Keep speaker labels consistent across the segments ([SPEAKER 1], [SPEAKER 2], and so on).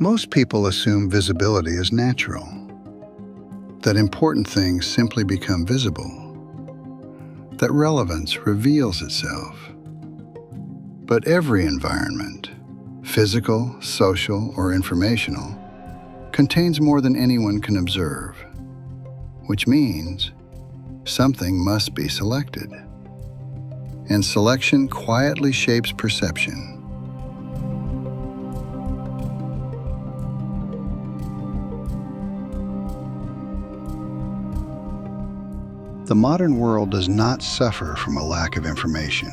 [SPEAKER 1] Most people assume visibility is natural, that important things simply become visible, that relevance reveals itself. But every environment, physical, social, or informational, contains more than anyone can observe, which means something must be selected. And selection quietly shapes perception. The modern world does not suffer from a lack of information.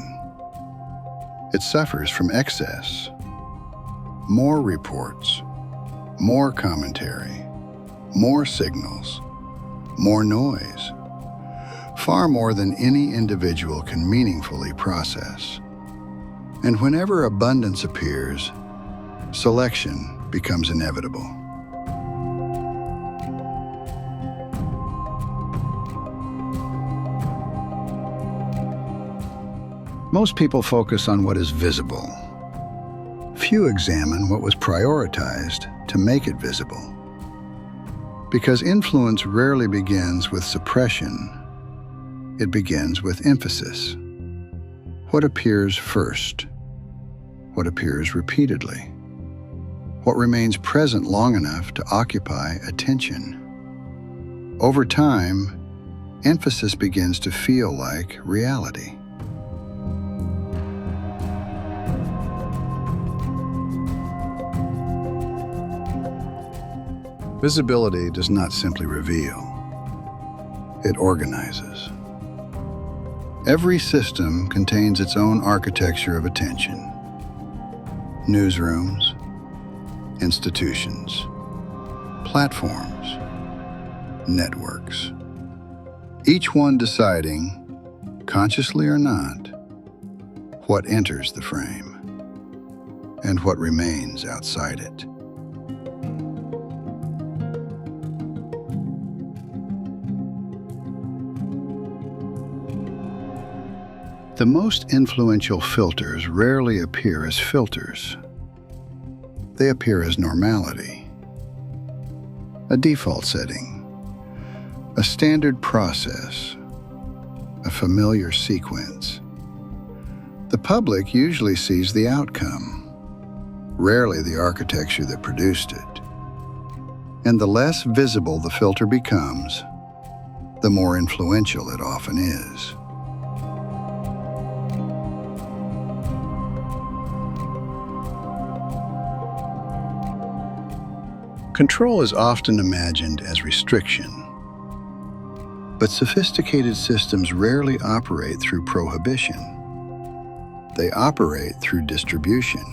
[SPEAKER 1] It suffers from excess. More reports, more commentary, more signals, more noise. Far more than any individual can meaningfully process. And whenever abundance appears, selection becomes inevitable. Most people focus on what is visible. Few examine what was prioritized to make it visible. Because influence rarely begins with suppression, it begins with emphasis. What appears first? What appears repeatedly? What remains present long enough to occupy attention? Over time, emphasis begins to feel like reality. Visibility does not simply reveal, it organizes. Every system contains its own architecture of attention. Newsrooms, institutions, platforms, networks. Each one deciding, consciously or not, what enters the frame and what remains outside it. The most influential filters rarely appear as filters. They appear as normality, a default setting, a standard process, a familiar sequence. The public usually sees the outcome, rarely the architecture that produced it. And the less visible the filter becomes, the more influential it often is. Control is often imagined as restriction, but sophisticated systems rarely operate through prohibition. They operate through distribution,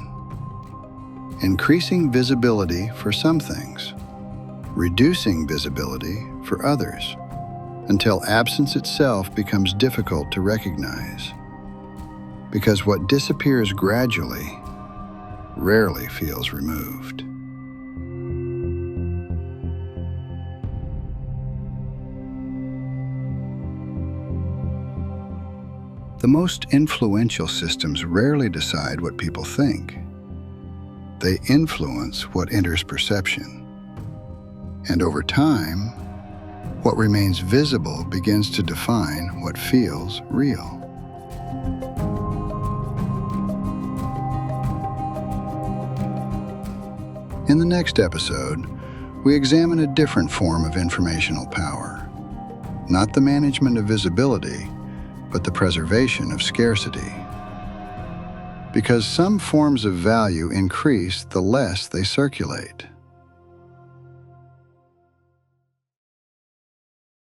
[SPEAKER 1] increasing visibility for some things, reducing visibility for others, until absence itself becomes difficult to recognize. Because what disappears gradually rarely feels removed. The most influential systems rarely decide what people think. They influence what enters perception. And over time, what remains visible begins to define what feels real. In the next episode, we examine a different form of informational power. Not the management of visibility, but the preservation of scarcity. Because some forms of value increase the less they circulate.